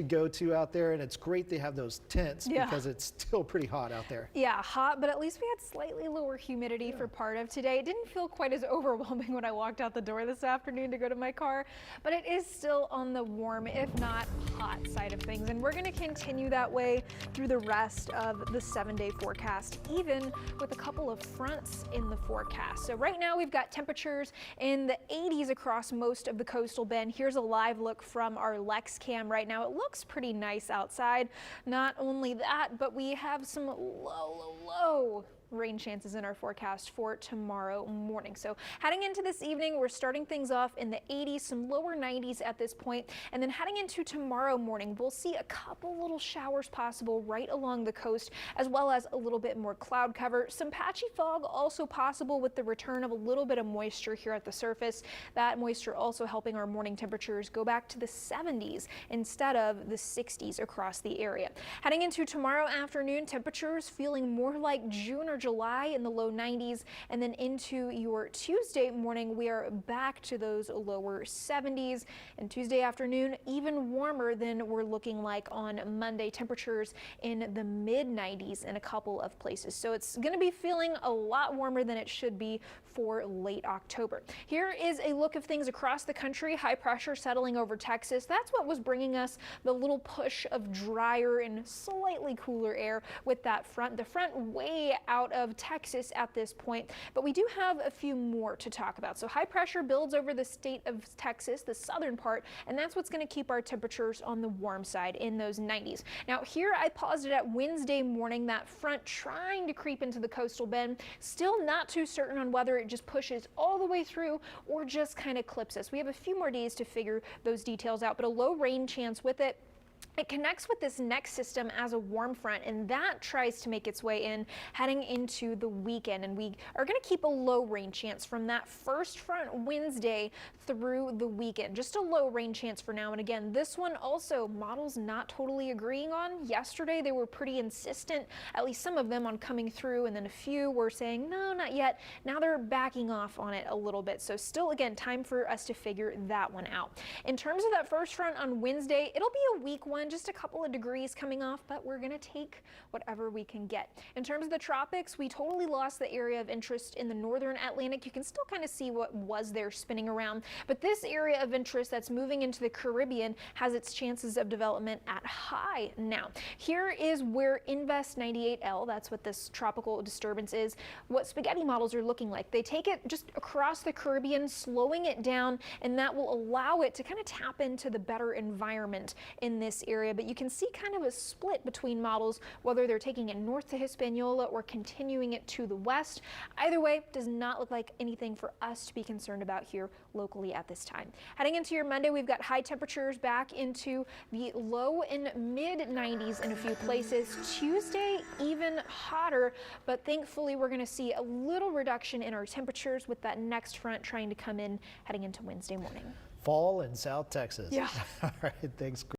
to go to out there, and it's great they have those tents because it's still pretty hot out there. Yeah, hot, but at least we had slightly lower humidity for part of today. It didn't feel quite as overwhelming when I walked out the door this afternoon to go to my car, but it is still on the warm, if not hot side of things. And we're going to continue that way through the rest of the 7-day forecast, even with a couple of fronts in the forecast. So right now we've got temperatures in the 80s across most of the coastal bend. Here's a live look from our Lex Cam right now. It looks pretty nice outside. Not only that, but we have some low rain chances in our forecast for tomorrow morning. So heading into this evening, we're starting things off in the 80s, some lower 90s at this point, and then heading into tomorrow morning, we'll see a couple little showers possible right along the coast, as well as a little bit more cloud cover. Some patchy fog also possible with the return of a little bit of moisture here at the surface. That moisture also helping our morning temperatures go back to the 70s instead of the 60s across the area. Heading into tomorrow afternoon, temperatures feeling more like June or July in the low 90s, and then into your Tuesday morning, we are back to those lower 70s, and Tuesday afternoon even warmer than we're looking like on Monday. Temperatures in the mid 90s in a couple of places, so it's going to be feeling a lot warmer than it should be for late October. Here is a look of things across the country. High pressure settling over Texas. That's what was bringing us the little push of drier and slightly cooler air with that front. The front way out of Texas at this point, but we do have a few more to talk about. So high pressure builds over the state of Texas, the southern part, and that's what's going to keep our temperatures on the warm side in those 90s. Now here I paused it at Wednesday morning, that front trying to creep into the coastal bend. Still not too certain on whether it just pushes all the way through or just kind of clips us. We have a few more days to figure those details out, but a low rain chance with it. It connects with this next system as a warm front, and that tries to make its way in heading into the weekend. And we are going to keep a low rain chance from that first front Wednesday through the weekend. Just a low rain chance for now. And again, this one also models not totally agreeing on. Yesterday, they were pretty insistent, at least some of them, on coming through, and then a few were saying, no, not yet. Now they're backing off on it a little bit. So still, again, time for us to figure that one out. In terms of that first front on Wednesday, it'll be a weak one. Just a couple of degrees coming off, but we're going to take whatever we can get. In terms of the tropics, we totally lost the area of interest in the northern Atlantic. You can still kind of see what was there spinning around, but this area of interest that's moving into the Caribbean has its chances of development at high now. Here is where Invest 98L, that's what this tropical disturbance is, what spaghetti models are looking like. They take it just across the Caribbean, slowing it down, and that will allow it to kind of tap into the better environment in this area. But you can see kind of a split between models, whether they're taking it north to Hispaniola or continuing it to the west. Either way, does not look like anything for us to be concerned about here locally at this time. Heading into your Monday, we've got high temperatures back into the low and mid 90s in a few places. Tuesday, even hotter, but thankfully we're going to see a little reduction in our temperatures with that next front trying to come in heading into Wednesday morning. Fall in South Texas. Yeah. All right, thanks.